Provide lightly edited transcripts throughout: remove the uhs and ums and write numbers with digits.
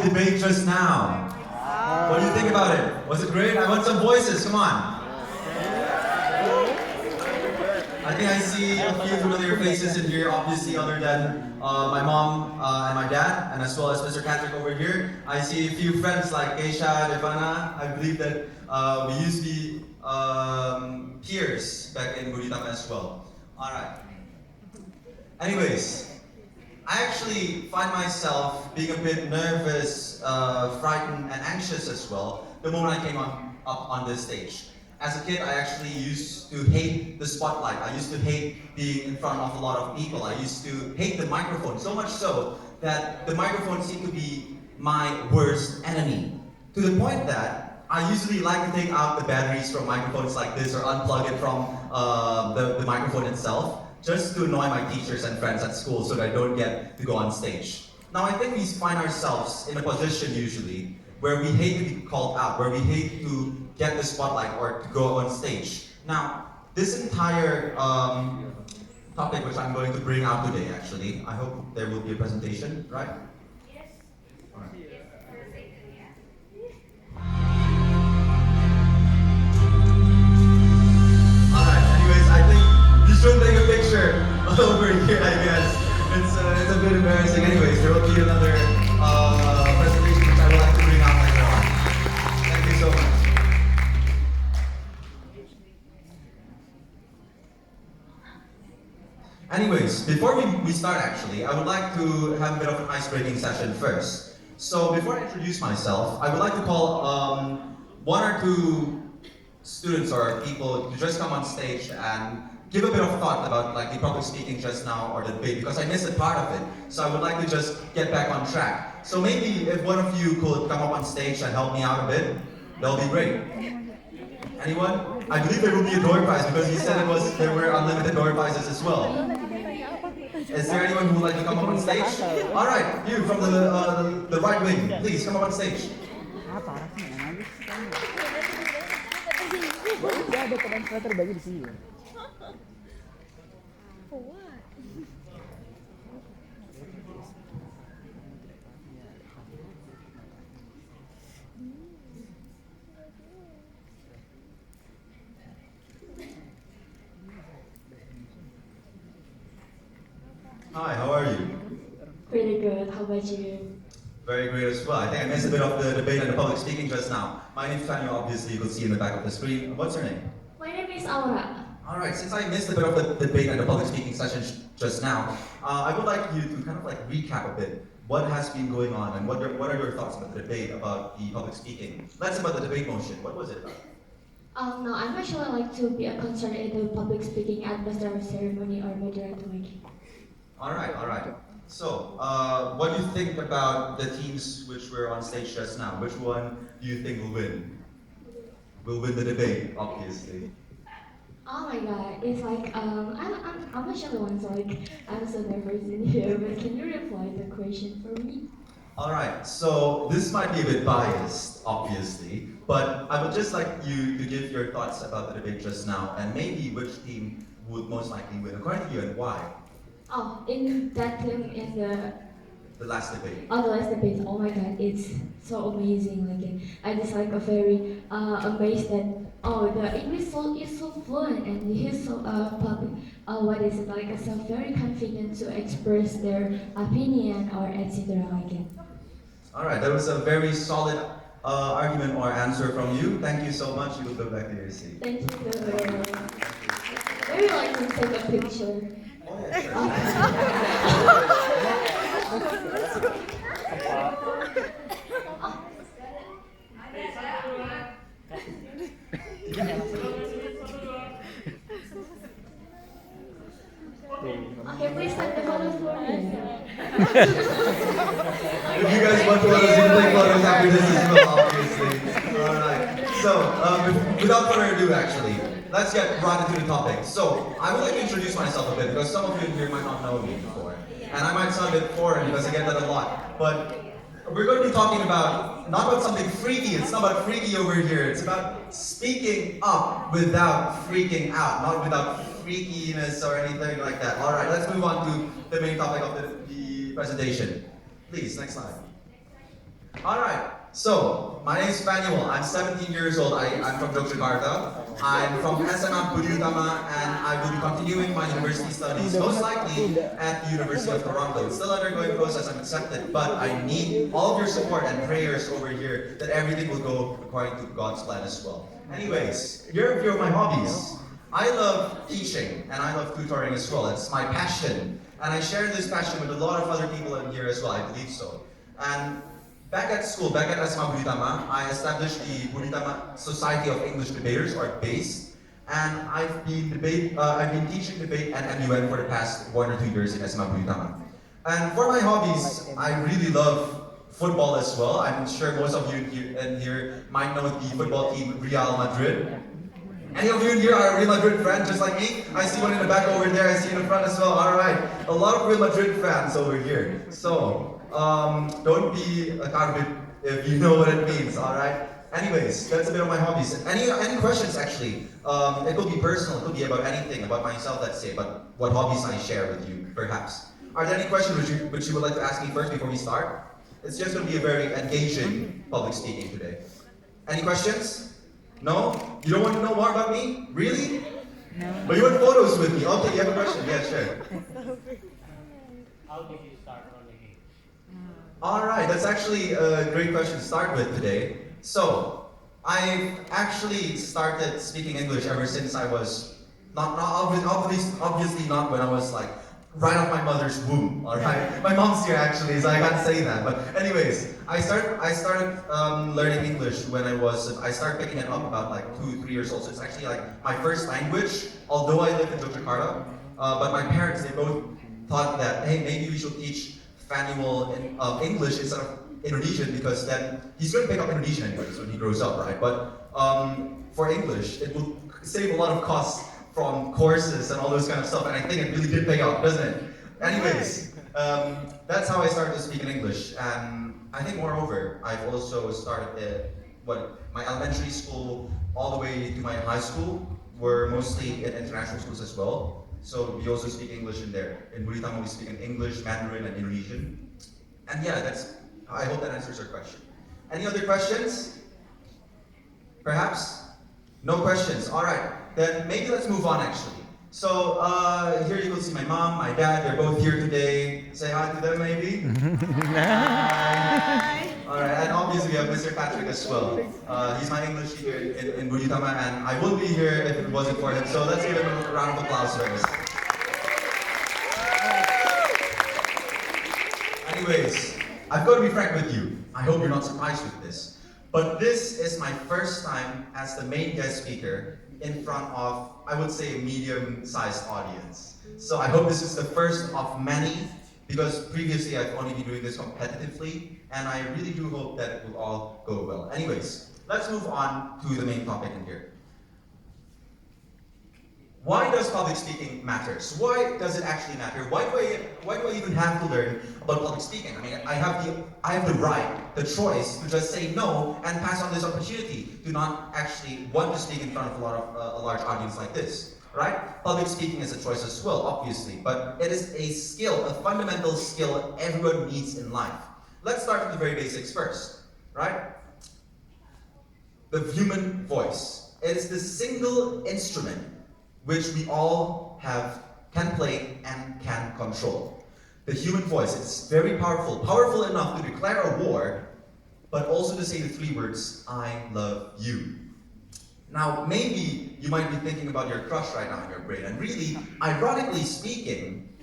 the debate just now? What do you think about it? Was it great? I want some voices, come on. I think I see a few familiar faces in here, obviously other than my mom and my dad, and as well as Mr. Patrick over here. I see a few friends like Keisha, Devana. I believe that we used to be peers back in Buritama as well. Alright. Anyways, I actually find myself being a bit nervous, frightened, and anxious as well the moment I came up on this stage. As a kid, I actually used to hate the spotlight. I used to hate being in front of a lot of people. I used to hate the microphone, so much so that the microphone seemed to be my worst enemy. To the point that I usually like to take out the batteries from microphones like this or unplug it from the microphone itself, just to annoy my teachers and friends at school so that I don't get to go on stage. Now I think we find ourselves in a position usually where we hate to be called out, where we hate to get the spotlight or to go on stage. Now, this entire topic which I'm going to bring out today actually, I hope there will be a presentation, right? Yes. All right. Alright, anyways, I think you should take a picture over here, I guess. It's a bit embarrassing. Anyways, there will be another presentation which I would like to bring out later on. Thank you so much. Anyways, before we start actually, I would like to have a bit of an ice-breaking session first. So before I introduce myself, I would like to call one or two students or people to just come on stage and give a bit of thought about like the public speaking just now or the debate, because I missed a part of it. So I would like to just get back on track. So maybe if one of you could come up on stage and help me out a bit, that'll be great. Anyone? I believe there will be a door prize because he said there were unlimited door prizes as well. Is there anyone who would like to come up on stage? All right, you from the right wing, please come up on stage. Hi, how are you? Pretty good. How about you? Very great as well. I think I missed a bit of the debate and the public speaking just now. My name is PHANUEL, obviously you could see in the back of the screen. What's your name? My name is Aura. Alright, since I missed a bit of the debate and the public speaking session just now, I would like you to kind of like recap a bit what has been going on and what are your thoughts about the debate about the public speaking. Let's about the debate motion. What was it about? No, I'm actually like to be a concerned in the public speaking at the start of ceremony or moderator making. Alright. So, what do you think about the teams which were on stage just now? Which one do you think will win? Will win the debate, obviously. Oh my god, it's like, I'm actually one, so like, I'm so nervous in here, but can you reply the question for me? Alright, so this might be a bit biased, obviously, but I would just like you to give your thoughts about the debate just now, and maybe which team would most likely win, according to you, and why? Oh, in that team, in the last debate. Oh, the last debate, oh my god, it's so amazing. Like, I just like a very amazed that, oh, the English is so fluent and he's so what is it, like, so very confident to express their opinion or etc. like it. Alright, that was a very solid argument or answer from you. Thank you so much. You will go back to your seat. Thank you very much. Maybe like to take a picture. Oh, yeah, sure. Okay, please take the photos for me. If you guys want photos, you can take photos after this as well, obviously. Alright. So, without further ado, actually, let's get right into the topic. So, I would like to introduce myself a bit because some of you here might not know me before. And I might sound a bit foreign because I get that a lot. But we're going to be talking about, not about something freaky, it's not about freaky over here. It's about speaking up without freaking out, not without freakiness or anything like that. Alright, let's move on to the main topic of the presentation. Please, next slide. Alright, so my name is PHANUEL. I'm 17 years old. I'm from Yogyakarta. I'm from SMA Budi Utama, and I will be continuing my university studies, most likely at the University of Toronto. It's still undergoing process, I'm accepted, but I need all of your support and prayers over here that everything will go according to God's plan as well. Anyways, here are a few of my hobbies. I love teaching, and I love tutoring as well. It's my passion, and I share this passion with a lot of other people in here as well, I believe so. And back at school, back at SMA Budi Utama, I established the Budi Utama Society of English Debaters, or BASE, and I've been teaching debate at MUN for the past 1 or 2 years in SMA Budi Utama. And for my hobbies, I really love football as well. I'm sure most of you in here might know the football team Real Madrid. Any of you in here are a Real Madrid fan, just like me? I see one in the back over there, I see in the front as well. Alright, a lot of Real Madrid fans over here. So, don't be a coward if you know what it means, alright? Anyways, that's a bit of my hobbies. Any questions actually? It could be personal, it could be about anything, about myself, let's say, but what hobbies I share with you, perhaps. Are there any questions which you would like to ask me first before we start? It's just going to be a very engaging public speaking today. Any questions? No? You don't want to know more about me? Really? No. But you want photos with me? Okay, you have a question? Yeah, sure. How did you start rolling? Alright, that's actually a great question to start with today. So, I've actually started speaking English ever since I was, obviously not when I was like, right off my mother's womb, alright? My mom's here actually, so I can't say that. But anyways, I started learning English when I started picking it up about like 2, 3 years old. So it's actually like my first language, although I live in Yogyakarta. But my parents, they both thought that, hey, maybe we should teach PHANUEL in English instead of Indonesian, because then he's going to pick up Indonesian anyways when he grows up, right? But for English, it will save a lot of costs from courses and all those kind of stuff, and I think it really did pay off, doesn't it? Anyways, that's how I started to speak in English, and I think moreover, I've also started my elementary school all the way to my high school were mostly in international schools as well. So we also speak English in there. In Budi Utama we speak in English, Mandarin, and Indonesian. And yeah, I hope that answers your question. Any other questions? Perhaps? No questions, all right. Then maybe let's move on actually. So here you will see my mom, my dad, they're both here today. Say hi to them maybe. Hi. Alright, and obviously we have Mr. Patrick as well. He's my English teacher in Budi Utama, and I wouldn't be here if it wasn't for him. So let's give him a round of applause first. Anyways, I've got to be frank with you. I hope you're not surprised with this. But this is my first time as the main guest speaker in front of, I would say, a medium-sized audience. So I hope this is the first of many, because previously I've only been doing this competitively, and I really do hope that it will all go well. Anyways, let's move on to the main topic in here. Why does public speaking matter? So why does it actually matter? Why do I even have to learn about public speaking? I mean, I have the right, the choice to just say no and pass on this opportunity to not actually want to speak in front of a large audience like this, right? Public speaking is a choice as well, obviously, but it is a skill, a fundamental skill everyone needs in life. Let's start with the very basics first, right? The human voice. It is the single instrument which we all can play and can control. The human voice, it's very powerful. Powerful enough to declare a war, but also to say the 3 words, I love you. Now, maybe you might be thinking about your crush right now in your brain, and really, ironically speaking,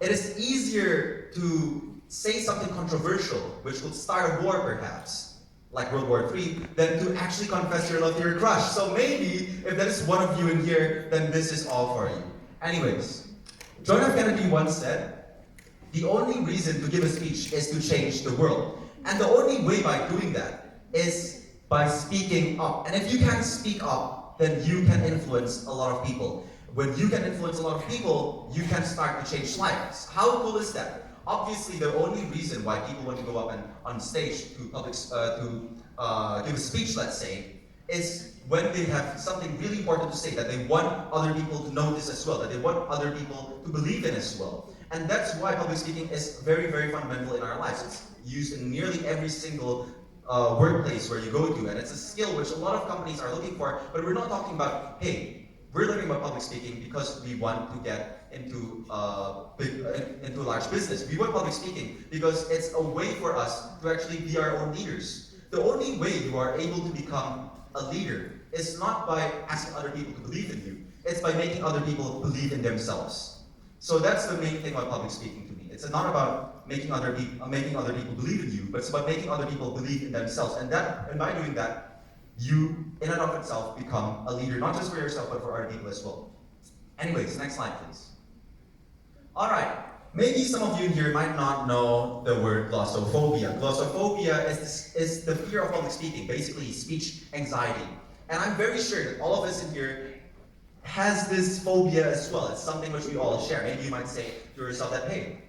it is easier to say something controversial, which would start a war perhaps, like World War III, than to actually confess your love to your crush. So maybe, if that is one of you in here, then this is all for you. Anyways, John F. Kennedy once said, the only reason to give a speech is to change the world. And the only way by doing that is by speaking up. And if you can speak up, then you can influence a lot of people. When you can influence a lot of people, you can start to change lives. How cool is that? Obviously, the only reason why people want to go up and on stage to give a speech, let's say, is when they have something really important to say, that they want other people to notice as well, that they want other people to believe in as well. And that's why public speaking is very, very fundamental in our lives. used in nearly every single workplace where you go to, and it's a skill which a lot of companies are looking for, but we're not talking about, hey, we're learning about public speaking because we want to get into into large business. We want public speaking because it's a way for us to actually be our own leaders. The only way you are able to become a leader is not by asking other people to believe in you. It's by making other people believe in themselves. So that's the main thing about public speaking to me. It's not about making other people believe in you, but it's about making other people believe in themselves. And by doing that, you, in and of itself, become a leader, not just for yourself, but for other people as well. Anyways, next slide, please. All right. Maybe some of you in here might not know the word glossophobia. Glossophobia is the fear of public speaking, basically speech anxiety. And I'm very sure that all of us in here has this phobia as well. It's something which we all share. Maybe you might say to yourself that, hey,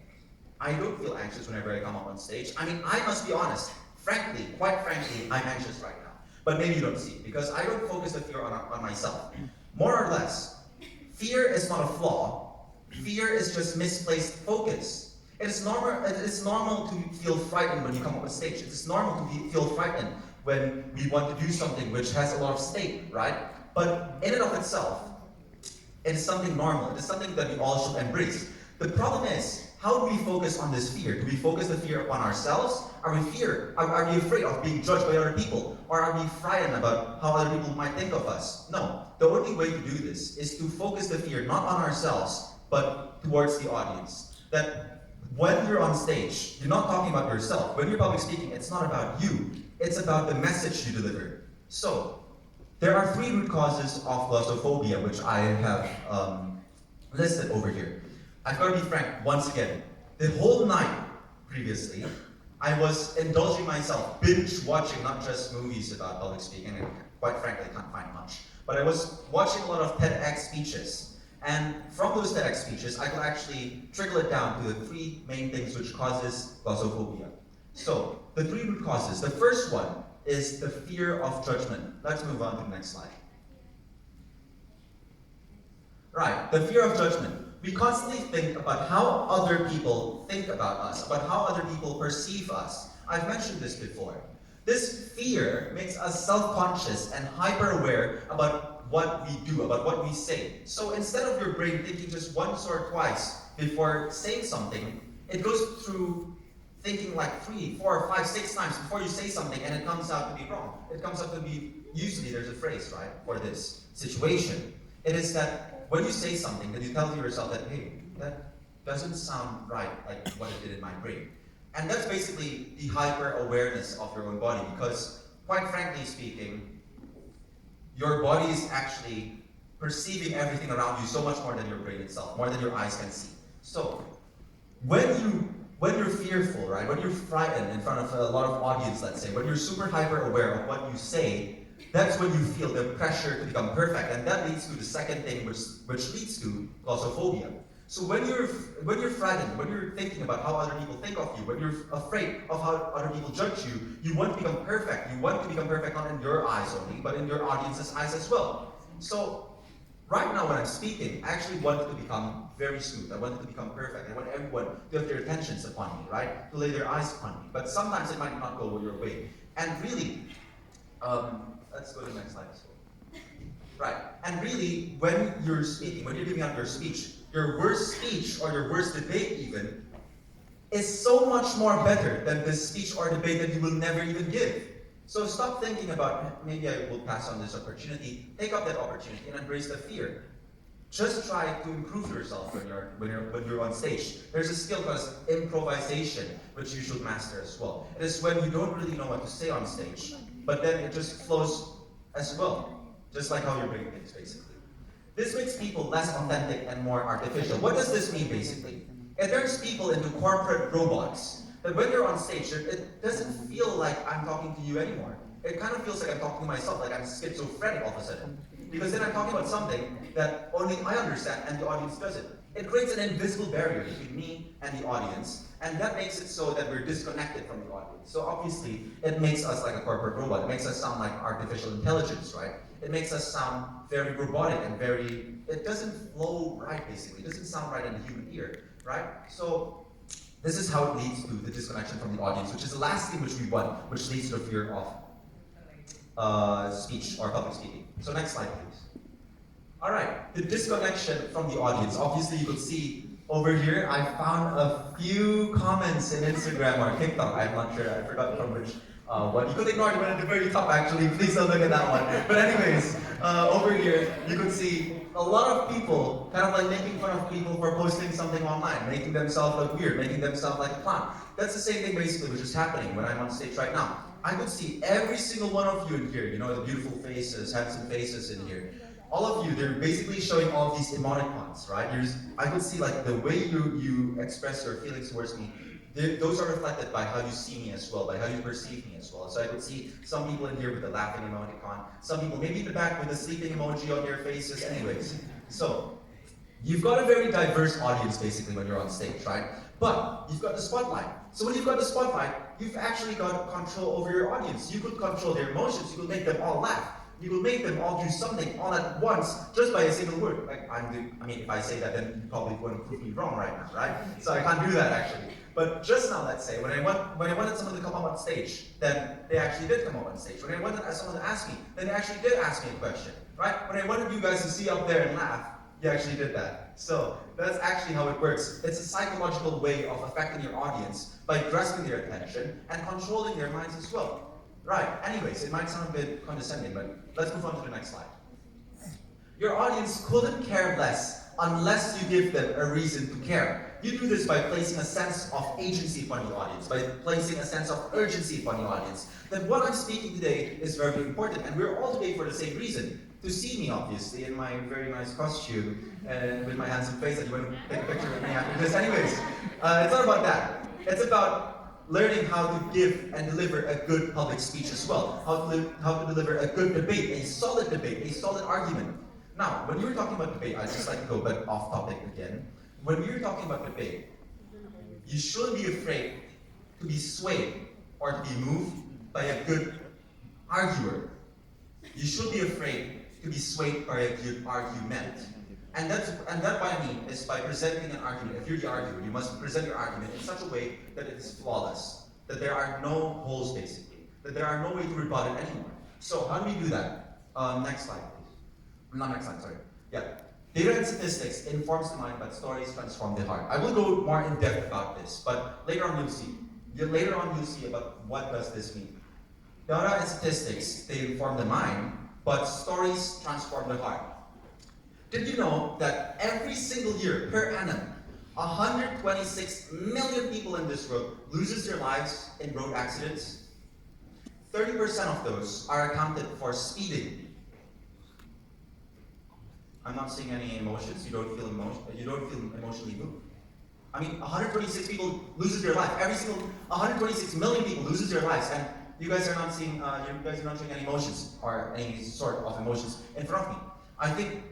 I don't feel anxious whenever I come up on stage. I mean, I must be honest. Frankly, quite frankly, I'm anxious right now. But maybe you don't see it, because I don't focus the fear on myself. More or less, fear is not a flaw. Fear is just misplaced focus. It is normal to feel frightened when you come up on stage. It is normal to feel frightened when we want to do something which has a lot of stake, right? But in and of itself, it is something normal. It is something that we all should embrace. The problem is, how do we focus on this fear? Do we focus the fear upon ourselves? Are we afraid of being judged by other people? Or are we frightened about how other people might think of us? No. The only way to do this is to focus the fear not on ourselves, but towards the audience. That when you're on stage, you're not talking about yourself. When you're public speaking, it's not about you. It's about the message you deliver. So, there are 3 root causes of glossophobia, which I have listed over here. I've got to be frank, once again, the whole night previously, I was indulging myself, binge watching not just movies about public speaking, and quite frankly, I can't find much, but I was watching a lot of TEDx speeches. And from those TEDx speeches, I could actually trickle it down to the 3 main things which causes glossophobia. So, the 3 root causes. The first one is the fear of judgment. Let's move on to the next slide. Right, the fear of judgment. We constantly think about how other people think about us, about how other people perceive us. I've mentioned this before. This fear makes us self-conscious and hyper-aware about what we do, about what we say. So instead of your brain thinking just once or twice before saying something, it goes through thinking like 3, 4, 5, 6 times before you say something, and it comes out to be wrong. It comes out to be, usually there's a phrase, right, for this situation. It is that when you say something, then you tell to yourself that, hey, that doesn't sound right like what it did in my brain. And that's basically the hyper-awareness of your own body, because quite frankly speaking, your body is actually perceiving everything around you so much more than your brain itself, more than your eyes can see. So, when you're fearful, right, when you're frightened in front of a lot of audience, let's say, when you're super hyper-aware of what you say, that's when you feel the pressure to become perfect, and that leads to the second thing, which leads to glossophobia. So when you're frightened, when you're thinking about how other people think of you, when you're afraid of how other people judge you, you want to become perfect. You want to become perfect not in your eyes only, but in your audience's eyes as well. So right now when I'm speaking, I actually wanted to become very smooth. I wanted to become perfect. I want everyone to have their attentions upon me, right? To lay their eyes upon me. But sometimes it might not go your way. And really, let's go to the next slide as well. Right, and really, when you're speaking, when you're giving out your speech, your worst speech or your worst debate even is so much more better than the speech or debate that you will never even give. So stop thinking about, maybe I will pass on this opportunity. Take up that opportunity and embrace the fear. Just try to improve yourself when you're on stage. There's a skill called improvisation, which you should master as well. It is when you don't really know what to say on stage, but then it just flows as well, just like how your brain thinks, basically. This makes people less authentic and more artificial. What does this mean, basically? It turns people into corporate robots. That when you're on stage, it doesn't feel like I'm talking to you anymore. It kind of feels like I'm talking to myself, like I'm schizophrenic all of a sudden. Because then I'm talking about something that only I understand and the audience doesn't. It creates an invisible barrier between me and the audience, and that makes it so that we're disconnected from the audience. So obviously, it makes us like a corporate robot. It makes us sound like artificial intelligence, right? It makes us sound very robotic and it doesn't flow right, basically. It doesn't sound right in the human ear, right? So This is how it leads to the disconnection from the audience, which is the last thing which we want, which leads to the fear of speech or public speaking. So next slide, please. All right, the disconnection from the audience. Obviously, you could see over here, I found a few comments in Instagram or TikTok. I'm not sure, I forgot from which one. You could ignore the one at the very top, actually. Please don't look at that one. But anyways, over here, you could see a lot of people kind of like making fun of people for posting something online, making themselves look weird, making themselves like a clown. That's the same thing basically which is happening when I'm on stage right now. I could see every single one of you in here, you know, the beautiful faces, handsome faces in here. All of you, they're basically showing all these emoticons, right? I could see like the way you express your feelings towards me, those are reflected by how you see me as well, by how you perceive me as well. So I could see some people in here with the laughing emoticon, some people maybe in the back with the sleeping emoji on their faces, anyways. So, you've got a very diverse audience basically when you're on stage, right? But you've got the spotlight. So when you've got the spotlight, you've actually got control over your audience. You could control their emotions, you could make them all laugh. You will make them all do something all at once just by a single word. Like I mean, if I say that, then you probably wouldn't prove me wrong right now, right? So I can't do that actually. But just now, let's say, when I wanted someone to come up on stage, then they actually did come up on stage. When I wanted someone to ask me, then they actually did ask me a question, right? When I wanted you guys to see up there and laugh, you actually did that. So that's actually how it works. It's a psychological way of affecting your audience by grasping their attention and controlling their minds as well. Right, anyways, it might sound a bit condescending, but let's move on to the next slide. Your audience couldn't care less unless you give them a reason to care. You do this by placing a sense of agency upon your audience, by placing a sense of urgency upon your audience. That what I'm speaking today is very important, and we're all today for the same reason. To see me, obviously, in my very nice costume, and with my handsome face, and you want to take a picture with me after this. Anyways, it's not about that. It's about learning how to give and deliver a good public speech as well. How to deliver a good debate, a solid argument. Now, when you were talking about debate, I'd just like to go a bit off topic again. When you're talking about debate, you shouldn't be afraid to be swayed or to be moved by a good arguer. You should be afraid to be swayed by a good argument. And that's what I mean is by presenting an argument. If you're the arguer, you must present your argument in such a way that it is flawless, that there are no holes basically, that there are no way to rebut it anymore. So how do we do that? Next slide, please. Not next slide, sorry. Yeah. Data and statistics informs the mind, but stories transform the heart. I will go more in depth about this, but later on you'll see. Later on you'll see about what does this mean. Data and statistics, they inform the mind, but stories transform the heart. Did you know that every single year, per annum, 126 million people in this world loses their lives in road accidents? 30% of those are accounted for speeding. I'm not seeing any emotions. You don't feel emotionally moved. I mean, 126 people loses their life. Every single 126 million people loses their lives, and you guys are not seeing. You guys are not showing any emotions or any sort of emotions in front of me. I think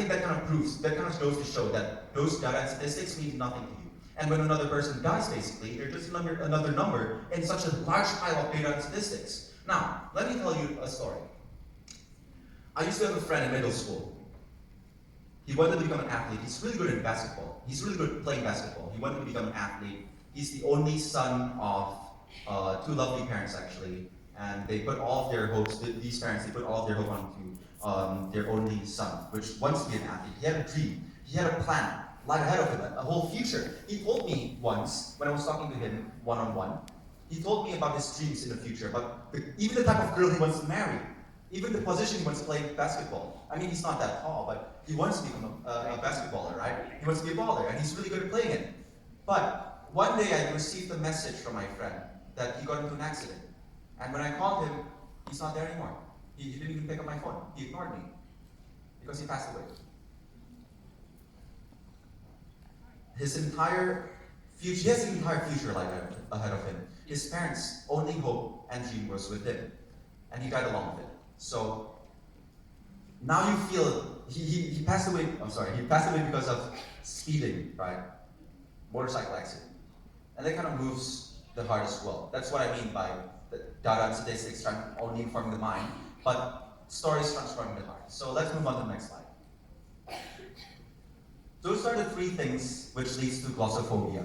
that kind of goes to show that those data and statistics mean nothing to you. And when another person dies, basically, they're just another number in such a large pile of data and statistics. Now, let me tell you a story. I used to have a friend in middle school. He wanted to become an athlete. He's really good in basketball. He's really good at playing basketball. He wanted to become an athlete. He's the only son of two lovely parents, actually. And they put all of their hopes, these parents, they put all of their hope onto their only son, which wants to be an athlete. He had a dream. He had a plan, life ahead of him, a whole future. He told me once, when I was talking to him one-on-one, he told me about his dreams in the future, about even the type of girl he wants to marry, even the position he wants to play in basketball. I mean, he's not that tall, but he wants to become a basketballer, right? He wants to be a baller, and he's really good at playing it. But one day I received a message from my friend that he got into an accident. And when I called him, he's not there anymore. He didn't even pick up my phone. He ignored me because he passed away. He has an entire future life ahead of him. His parents' only hope and dream was with him, and he died along with it. So now you feel he passed away. I'm sorry, he passed away because of speeding, right? Motorcycle accident, and that kind of moves the heart as well. That's what I mean by the data and statistics only informing the mind, but stories transforming the heart. So let's move on to the next slide. Those are the three things which leads to glossophobia.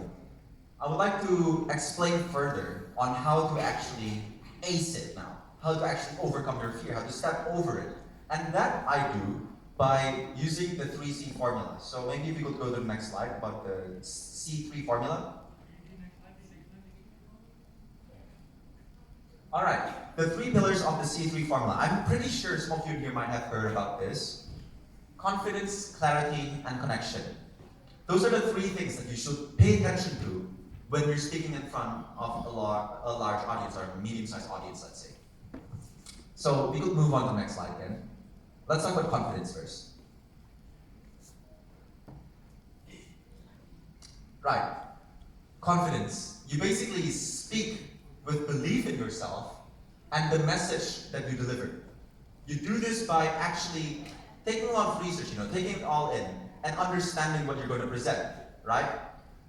I would like to explain further on how to actually ace it now, how to actually overcome your fear, how to step over it. And that I do by using the 3C formula. So maybe if you could go to the next slide about the C3 formula. All right, the three pillars of the C3 formula. I'm pretty sure some of you here might have heard about this. Confidence, clarity, and connection. Those are the three things that you should pay attention to when you're speaking in front of a large audience or a medium-sized audience, let's say. So we could move on to the next slide again. Let's talk about confidence first. Right, confidence. You basically speak with belief in yourself and the message that you deliver. You do this by actually taking a lot of research, taking it all in and understanding what you're going to present, right?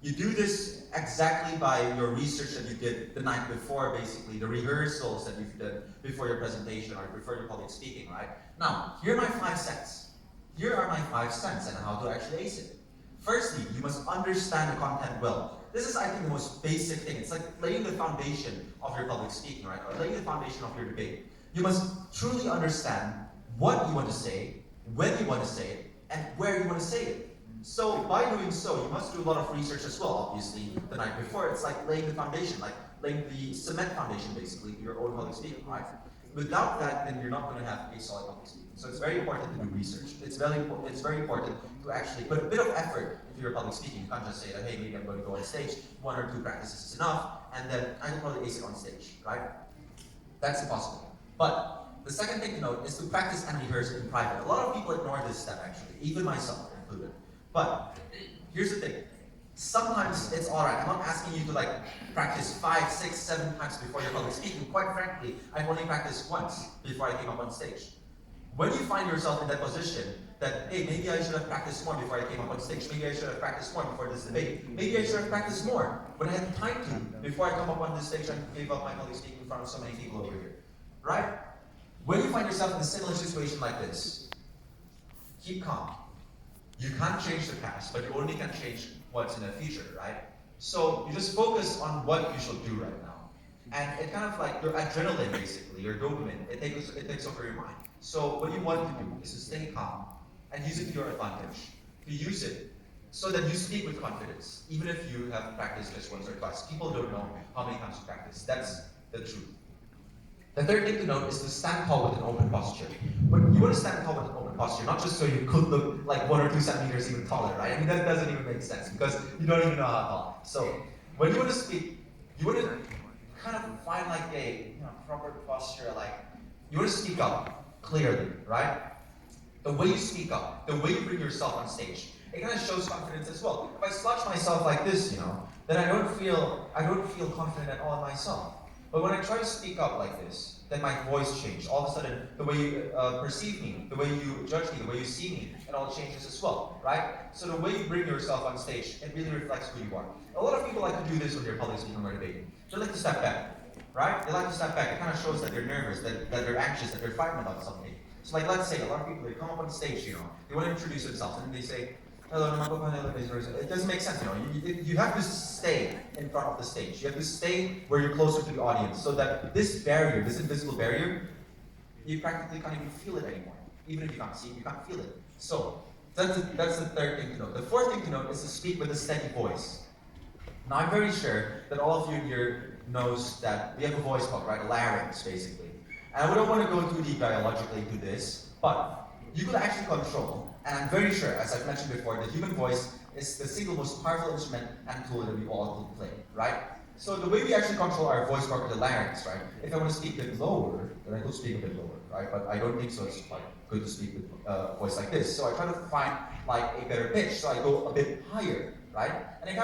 You do this exactly by your research that you did the night before, basically, the rehearsals that you've done before your presentation or before your public speaking, right? Now, here are my 5 cents. Here are my 5 cents and how to actually ace it. Firstly, you must understand the content well. This is, I think, the most basic thing. It's like laying the foundation of your public speaking, right? Or laying the foundation of your debate. You must truly understand what you want to say, when you want to say it, and where you want to say it. So by doing so, you must do a lot of research as well, obviously, the night before. It's like laying the foundation, like laying the cement foundation, basically, your own public speaking, right? Without that, then you're not going to have a solid public speaking. So it's very important to do research. It's very important to actually put a bit of effort into your public speaking. You can't just say that, hey, maybe I'm going to go on stage, 1 or 2 practices is enough, and then I can probably ace it on stage, right? That's impossible. But the second thing to note is to practice and rehearse in private. A lot of people ignore this step, actually, even myself included. But here's the thing. Sometimes it's all right. I'm not asking you to practice 5, 6, 7 times before your public speaking. Quite frankly, I've only practiced once before I came up on stage. When you find yourself in that position that, hey, maybe I should have practiced more before I came up on stage. Maybe I should have practiced more before this debate. Maybe I should have practiced more when I had time to before I come up on this stage and gave up my public speaking in front of so many people over here. Right? When you find yourself in a similar situation like this, keep calm. You can't change the past, but you only can change what's in the future, right? So you just focus on what you should do right now. And it kind of like your adrenaline, basically, your dopamine, it takes over your mind. So what you want to do is to stay calm and use it to your advantage. To use it so that you speak with confidence, even if you have practiced just once or twice. People don't know how many times you practice. That's the truth. The third thing to note is to stand tall with an open posture. But you want to stand tall with an open posture, not just so you could look like 1 or 2 centimeters even taller, right? I mean, that doesn't even make sense because you don't even know how tall. So when you want to speak, you want to kind of find like a proper posture, you want to speak up clearly, right? The way you speak up, the way you bring yourself on stage, it kind of shows confidence as well. If I slouch myself like this, then I don't feel confident at all in myself. But when I try to speak up like this, then my voice changes. All of a sudden, the way you perceive me, the way you judge me, the way you see me, it all changes as well, right? So the way you bring yourself on stage, it really reflects who you are. A lot of people like to do this when they're public speaking or debating. They like to step back, right? They like to step back. It kind of shows that they're nervous, that they're anxious, that they're frightened about something. So let's say a lot of people, they come up on stage, they want to introduce themselves, and they say, hello, PHANUEL EBENEZER. It doesn't make sense, You have to stay in front of the stage. You have to stay where you're closer to the audience, so that this barrier, this invisible barrier, you practically can't even feel it anymore. Even if you can't see it, you can't feel it. So that's the third thing to note. The fourth thing to note is to speak with a steady voice. Now I'm very sure that all of you here knows that we have a voice box, right? A larynx, basically. And I don't want to go too deep biologically into this, but you could actually control, and I'm very sure, as I've mentioned before, the human voice is the single most powerful instrument and tool that we all can play, right? So the way we actually control our voice box, the larynx, right? If I want to speak a bit lower, then I could speak a bit lower, right? But I don't think so. It's good to speak with a voice like this. So I try to find a better pitch, so I go a bit higher, right? And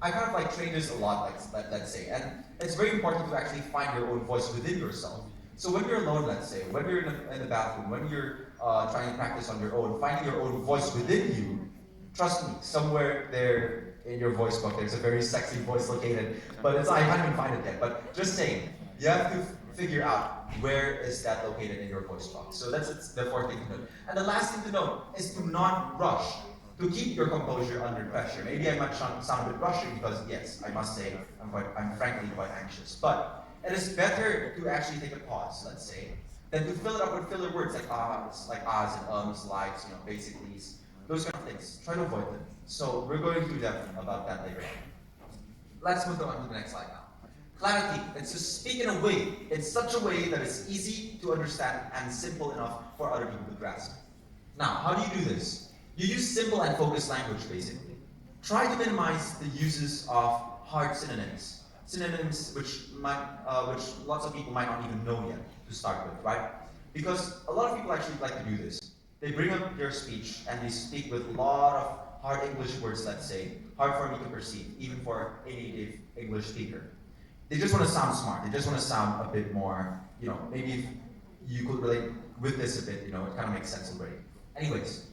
I kind of train this a lot, let's say, and it's very important to actually find your own voice within yourself. So when you're alone, let's say, when you're in the bathroom, when you're trying to practice on your own, finding your own voice within you, trust me, somewhere there in your voice book, there's a very sexy voice located, but I haven't even find it yet. But just saying, you have to figure out where is that located in your voice box. So that's the fourth thing to note. And the last thing to note is to not rush. to keep your composure under pressure. Maybe I might sound a bit rushy because, yes, I must say, I'm frankly quite anxious. But it is better to actually take a pause, let's say, than to fill it up with filler words like ahs and likes, basically, those kind of things. Try to avoid them. So we're going to do that about that later on. Let's move on to the next slide now. Clarity. It's to speak in such a way that it's easy to understand and simple enough for other people to grasp. Now, how do you do this? You use simple and focused language, basically. Try to minimize the uses of hard synonyms. Synonyms which lots of people might not even know yet to start with, right? Because a lot of people actually like to do this. They bring up their speech and they speak with a lot of hard English words, let's say, hard for me to perceive, even for a native English speaker. They just want to sound smart. They just want to sound a bit more, maybe if you could relate with this a bit, it kind of makes sense already. Anyways,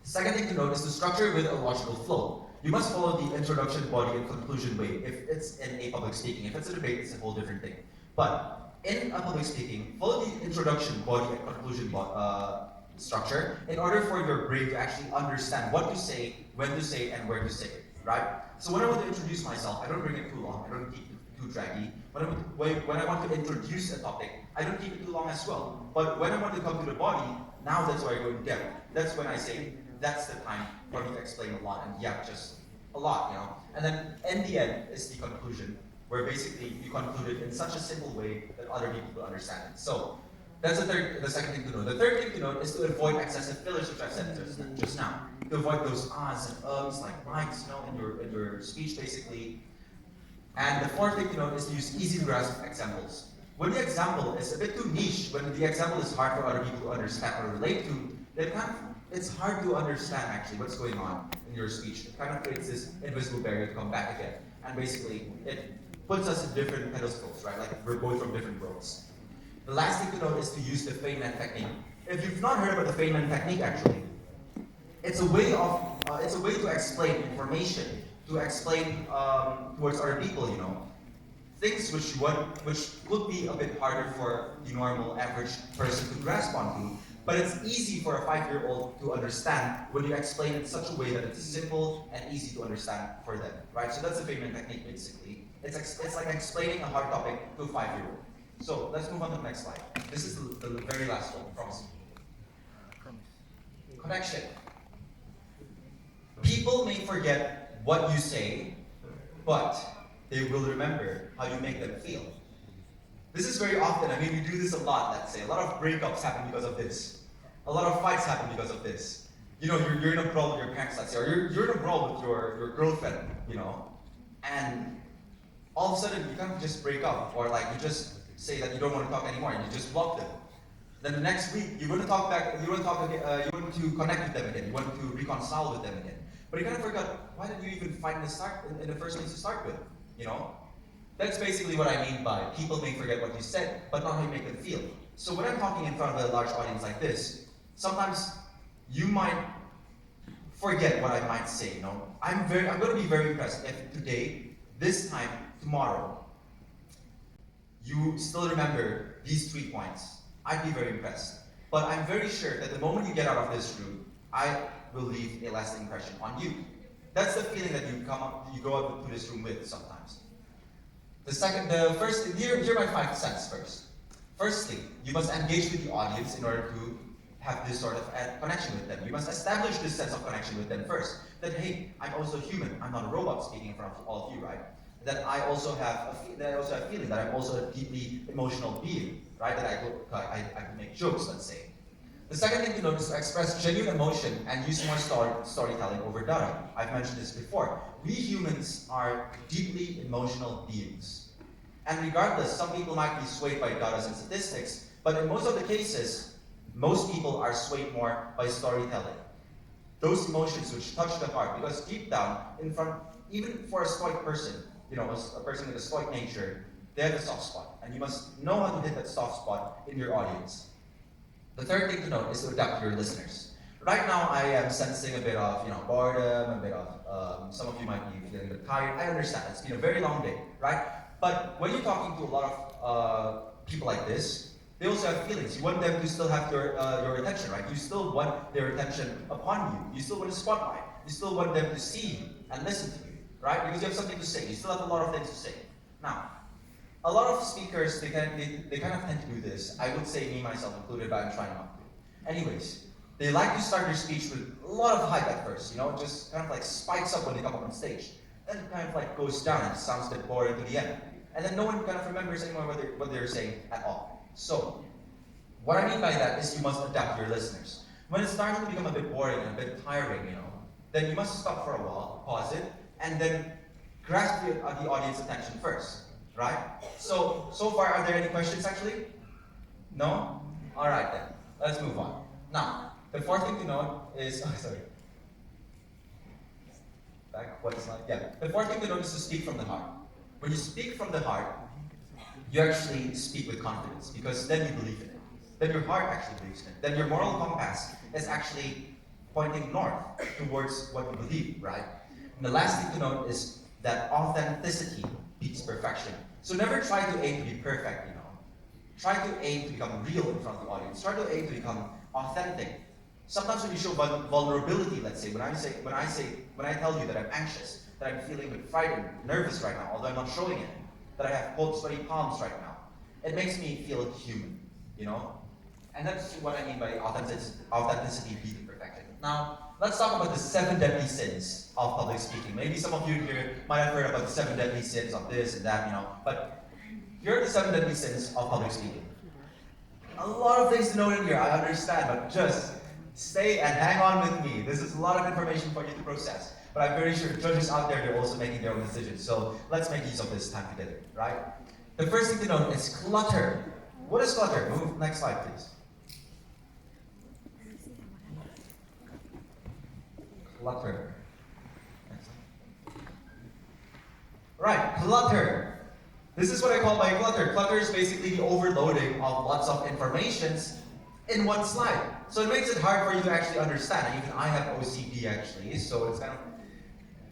the second thing to note is to structure with a logical flow. You must follow the introduction, body, and conclusion way if it's in a public speaking. If it's a debate, it's a whole different thing. But in a public speaking, follow the introduction, body, and conclusion structure in order for your brain to actually understand what to say, when to say, and where to say it, right? So when I want to introduce myself, I don't bring it too long, I don't keep it too draggy. When I want to introduce a topic, I don't keep it too long as well. But when I want to come to the body, now that's where I go in depth. That's when I say, that's the time for me to explain a lot, and yeah, just a lot, And then in the end is the conclusion, where basically you conclude it in such a simple way that other people will understand it. So that's the second thing to note. The third thing to note is to avoid excessive fillers, which I've said just now. To avoid those ahs and ums, like likes, in your speech, basically. And the fourth thing to note is to use easy to grasp examples. When the example is a bit too niche, when the example is hard for other people to understand or relate to, it's hard to understand actually what's going on in your speech. It kind of creates this invisible barrier to come back again. And basically, it puts us in different pedestals, right? Like we're both from different worlds. The last thing to note is to use the Feynman technique. If you've not heard about the Feynman technique, actually, it's a way to explain information, to explain towards other people, things which would be a bit harder for the normal average person to grasp onto. But it's easy for a 5-year-old to understand when you explain it in such a way that it's simple and easy to understand for them, right? So that's the Feynman technique, basically. It's like explaining a hard topic to a 5-year-old. So let's move on to the next slide. This is the very last one, promise. Connection. People may forget what you say, but they will remember how you make them feel. This is very often, we do this a lot, let's say. A lot of breakups happen because of this. A lot of fights happen because of this. You're in a brawl with your parents, let's say, or you're in a brawl with your girlfriend, and all of a sudden you kind of just break up, or like you just say that you don't want to talk anymore, and you just block them. Then the next week, you want to talk back, you want to talk again, you want to connect with them again, you want to reconcile with them again. But you kind of forgot, why did you even fight in the first place to start with, That's basically what I mean by people may forget what you said, but not how you make them feel. So when I'm talking in front of a large audience like this, sometimes you might forget what I might say, I'm going to be very impressed if today, this time, tomorrow, you still remember these 3 points. I'd be very impressed. But I'm very sure that the moment you get out of this room, I will leave a lasting impression on you. That's the feeling that you go out to this room with sometimes. Here are my 5 cents first. Firstly, you must engage with the audience in order to have this sort of connection with them. You must establish this sense of connection with them first. That, hey, I'm also human. I'm not a robot speaking in front of all of you, right? That I also have a feeling, that I'm also a deeply emotional being, right? That I can make jokes, let's say. The second thing to note is to express genuine emotion and use more storytelling over data. I've mentioned this before. We humans are deeply emotional beings. And regardless, some people might be swayed by data and statistics, but in most of the cases, most people are swayed more by storytelling. Those emotions which touch the heart, because deep down, even for a stoic person, a person with a stoic nature, they have a soft spot. And you must know how to hit that soft spot in your audience. The third thing to note is to adapt to your listeners. Right now, I am sensing a bit of, boredom, a bit of, some of you might be feeling a bit tired. I understand, it's been a very long day, right? But when you're talking to a lot of people like this, They also have feelings. You want them to still have your attention, right? You still want their attention upon you. You still want a spotlight. You still want them to see you and listen to you, right? Because you have something to say. You still have a lot of things to say. Now, a lot of speakers, they kind of tend to do this. I would say me, myself included, but I'm trying not to. Anyways, they like to start their speech with a lot of hype at first, you know, just kind of like spikes up when they come up on stage. Then it kind of like goes down and sounds a bit boring to the end. And then no one kind of remembers anymore what they're saying at all. So, what I mean by that is you must adapt your listeners. When it's starting to become a bit boring and a bit tiring, you know, then you must stop for a while, pause it, and then grasp the audience attention first, right? So far, are there any questions actually? No? All right then, let's move on. Now, the fourth thing to note is, back one slide, yeah. The fourth thing to note is to speak from the heart. When you speak from the heart, you actually speak with confidence because then you believe in it. Then your heart actually believes in it. Then your moral compass is actually pointing north towards what you believe, right? And the last thing to note is that authenticity beats perfection. So never try to aim to be perfect, you know. Try to aim to become real in front of the audience. Try to aim to become authentic. Sometimes when you show vulnerability, let's say, when I tell you that I'm anxious, that I'm feeling a bit frightened, nervous right now, although I'm not showing it, that I have cold, sweaty palms right now, it makes me feel human, you know? And that's what I mean by authenticity beating perfection. Now, let's talk about the 7 deadly sins of public speaking. Maybe some of you here might have heard about the 7 deadly sins of this and that, you know, but here are the 7 deadly sins of public speaking. A lot of things to note in here, I understand, but just stay and hang on with me. This is a lot of information for you to process. But I'm very sure judges out there, they're also making their own decisions. So let's make use of this time together, right? The first thing to note is clutter. What is clutter? Move, next slide, please. Clutter. Next slide. Right, clutter. This is what I call by clutter. Clutter is basically the overloading of lots of informations in one slide. So it makes it hard for you to actually understand. Even I have OCD actually, so it's kind of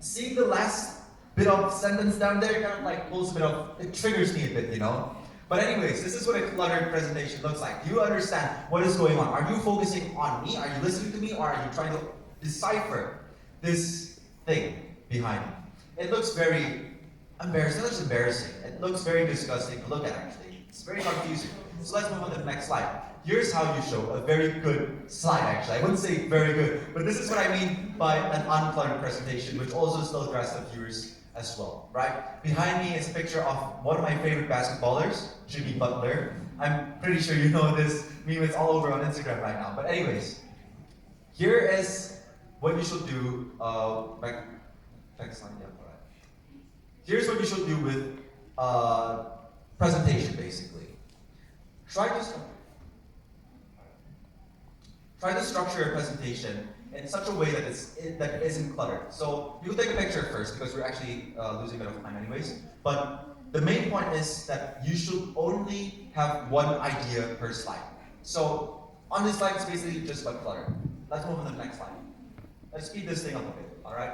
seeing the last bit of sentence down there kind of like pulls a bit of, it triggers me a bit, you know? But anyways, this is what a cluttered presentation looks like. Do you understand what is going on? Are you focusing on me? Are you listening to me? Or are you trying to decipher this thing behind me? It looks very embarrassing. It looks embarrassing. It looks very disgusting to look at actually. It's very confusing. So let's move on to the next slide. Here's how you show a very good slide actually. I wouldn't say very good, but this is what I mean by an uncluttered presentation, which also still grasps the viewers as well, right? Behind me is a picture of one of my favorite basketballers, Jimmy Butler. I'm pretty sure you know this meme, it's all over on Instagram right now. But anyways, here is what you should do, next slide, yeah, all right. Here's what you should do with presentation basically. Try to structure a presentation in such a way that it isn't cluttered. So you can take a picture first because we're actually losing a bit of time anyways. But the main point is that you should only have one idea per slide. So on this slide, it's basically just about clutter. Let's move on to the next slide. Let's speed this thing up a bit, all right?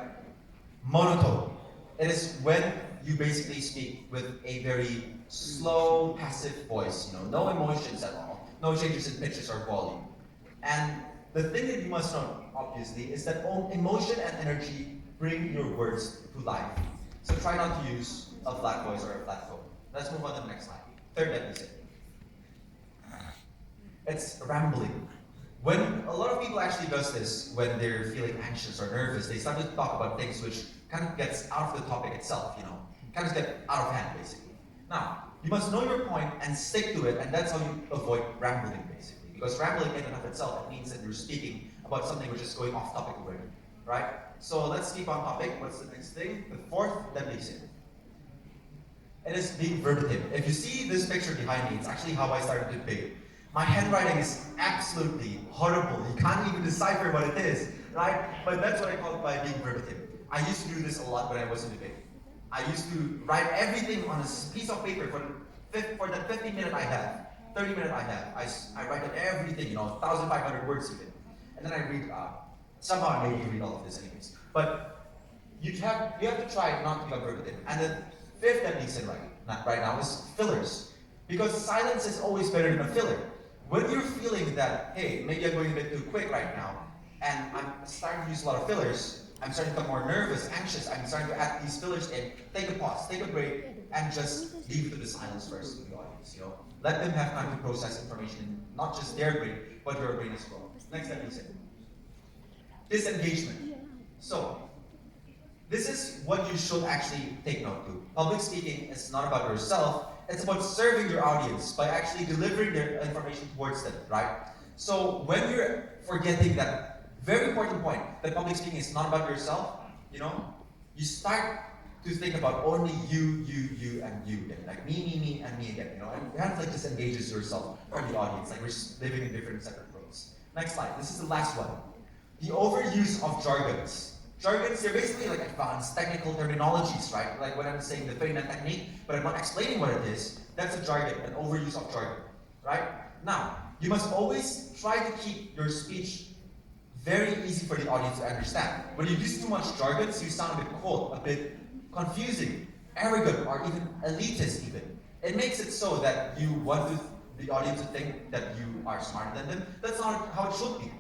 Monotone. It is when you basically speak with a very slow, passive voice, you know, no emotions at all, no changes in pitches or volume. And the thing that you must know, obviously, is that emotion and energy bring your words to life. So try not to use a flat voice or a flat tone. Let's move on to the next slide. Third deficit. It's rambling. When a lot of people actually does this when they're feeling anxious or nervous, they start to talk about things which kind of gets out of the topic itself, you know, kind of get out of hand, basically. Now, you must know your point and stick to it, and that's how you avoid rambling, basically. Because rambling in and of itself, it means that you're speaking about something which is going off topic already, right? So let's keep on topic. What's the next thing? The fourth deadly sin. It is being verbatim. If you see this picture behind me, it's actually how I started the debate. My handwriting is absolutely horrible. You can't even decipher what it is, right? But that's what I call it by being verbatim. I used to do this a lot when I was in debate. I used to write everything on a piece of paper for the 50 minutes I have. 30 minutes I have, I write down everything, you know, 1,500 words even. And then I read, somehow I'm able to read all of this anyways. But you have to try not to become verbatim. And the fifth deadly sin right now is fillers. Because silence is always better than a filler. When you're feeling that, hey, maybe I'm going a bit too quick right now, and I'm starting to use a lot of fillers, I'm starting to become more nervous, anxious, I'm starting to add these fillers in, take a pause, take a break, and just leave it to the silence first to the audience, you know? Let them have time to process information, not just their brain, but your brain as well. Next step, you said. Disengagement. So, this is what you should actually take note to. Public speaking is not about yourself, it's about serving your audience by actually delivering their information towards them, right? So when you're forgetting that very important point, that public speaking is not about yourself, you know, you start to think about only you, and you again. Like me, and me again, you know, and you have to like disengages yourself from the audience, like we're living in different separate worlds. Next slide, this is the last one. The overuse of jargons. Jargons, they're basically like advanced technical terminologies, right? Like when I'm saying the Feina technique, but I'm not explaining what it is, that's a jargon, an overuse of jargon, right? Now, you must always try to keep your speech very easy for the audience to understand. When you use too much jargons, you sound a bit cold, a bit confusing, arrogant, or even elitist even. It makes it so that you want the audience to think that you are smarter than them. That's not how it should be.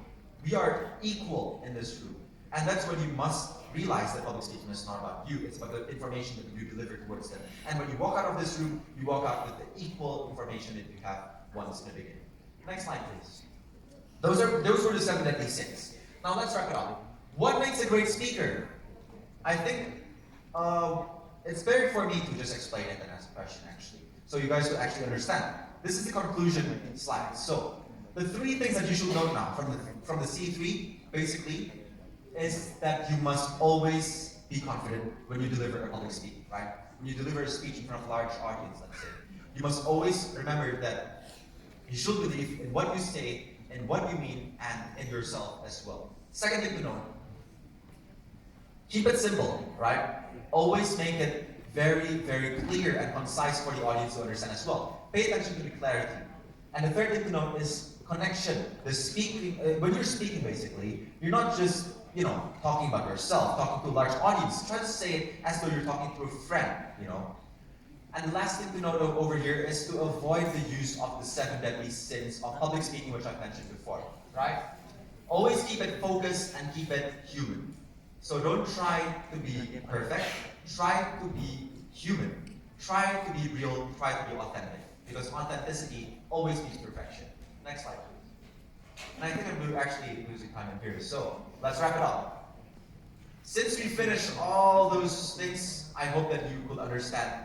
We are equal in this room. And that's when you must realize that public speaking is not about you, it's about the information that you deliver towards them. And when you walk out of this room, you walk out with the equal information that you have once in the beginning. Next slide, please. Those were the 7 deadly sins. Now let's wrap it up. What makes a great speaker? I think it's better for me to just explain it than ask a question, actually. So you guys will actually understand. This is the conclusion slide. So the 3 things that you should note now from the C3, basically, is that you must always be confident when you deliver a public speech, right? When you deliver a speech in front of a large audience, let's say. You must always remember that you should believe in what you say, in what you mean, and in yourself as well. Second thing to note, keep it simple, right? Always make it very, very clear and concise for the audience to understand as well. Pay attention to the clarity. And the third thing to note is connection. The speaking, when you're speaking basically, you're not just talking about yourself, talking to a large audience. Try to say it as though you're talking to a friend, And the last thing to note over here is to avoid the use of the 7 deadly sins of public speaking, which I've mentioned before, right? Always keep it focused and keep it human. So don't try to be perfect, try to be human. Try to be real, try to be authentic. Because authenticity always beats perfection. Next slide, please. And I think I'm actually losing time in here, so let's wrap it up. Since we finished all those things, I hope that you could understand.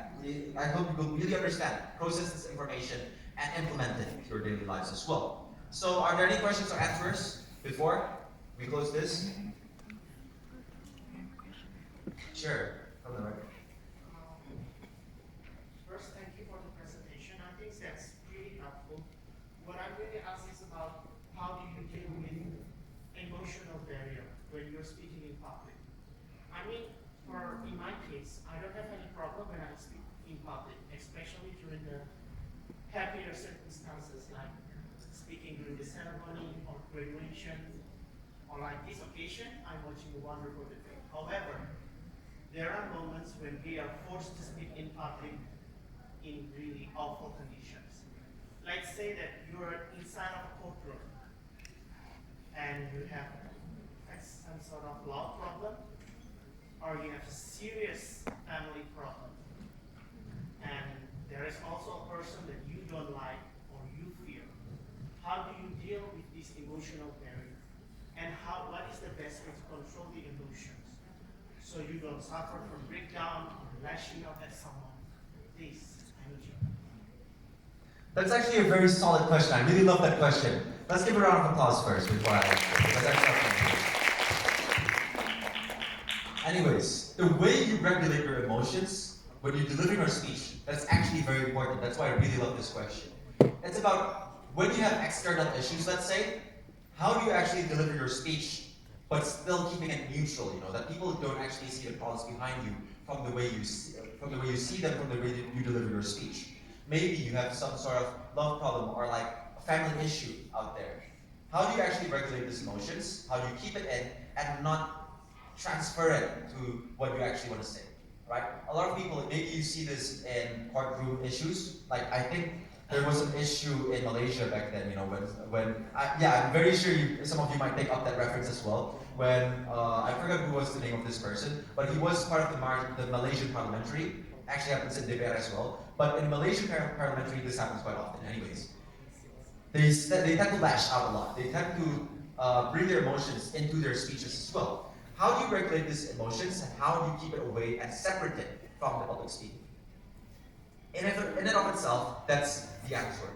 I hope you could really understand, process this information, and implement it into your daily lives as well. So, are there any questions or answers before we close this? Sure. Come on, right. First, thank you for the presentation. I think that's really helpful. What I'm really asking is about how do you deal with emotional barrier when you're speaking in public. I mean, in my case, I don't have any problem when I speak in public, especially during the happier circumstances like speaking during the ceremony or graduation, or like this occasion, I'm watching a wonderful event. However, there are moments when we are forced to speak in public in really awful conditions. Let's say that you're inside of a courtroom and you have some sort of law problem, or you have a serious family problem. And there is also a person that you don't like or you fear. How do you deal with this emotional barrier? And what is the best way to control the emotions so you don't suffer from breakdown or lashing out at someone? Please, I need you. That's actually a very solid question. I really love that question. Let's give a round of applause first before I answer. Anyways, the way you regulate your emotions when you deliver your speech, that's actually very important. That's why I really love this question. It's about when you have external issues, let's say, how do you actually deliver your speech, but still keeping it neutral, that people don't actually see the problems behind you from the way you see them, from the way you deliver your speech. Maybe you have some sort of love problem or like a family issue out there. How do you actually regulate these emotions? How do you keep it in and not transfer it to what you actually want to say, right? A lot of people, maybe you see this in courtroom issues. Like, I think there was an issue in Malaysia back then, you know, yeah, I'm very sure some of you might pick up that reference as well, when, I forgot who was the name of this person, but he was part of the Malaysian parliamentary, actually happens in DPR as well, but in Malaysian parliamentary this happens quite often anyways. They tend to lash out a lot, they tend to bring their emotions into their speeches as well. How do you regulate these emotions, and how do you keep it away and separate it from the public speaking? In and of itself, that's the answer.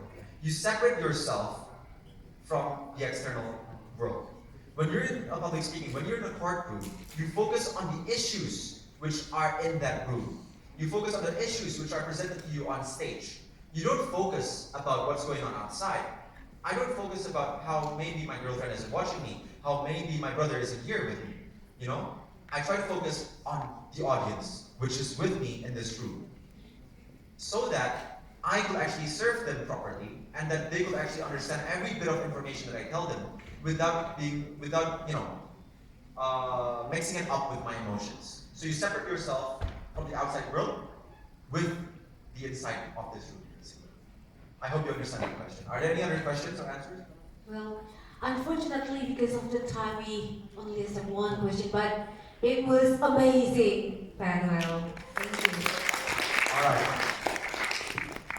You separate yourself from the external world. When you're in a public speaking, when you're in a courtroom, you focus on the issues which are in that room. You focus on the issues which are presented to you on stage. You don't focus about what's going on outside. I don't focus about how maybe my girlfriend isn't watching me, how maybe my brother isn't here with me. You know, I try to focus on the audience, which is with me in this room, so that I could actually serve them properly, and that they could actually understand every bit of information that I tell them without mixing it up with my emotions. So you separate yourself from the outside world with the inside of this room. I hope you understand the question. Are there any other questions or answers? Well, unfortunately, because of the time, we only have one question, but it was amazing, PHANUEL. Thank you. All right.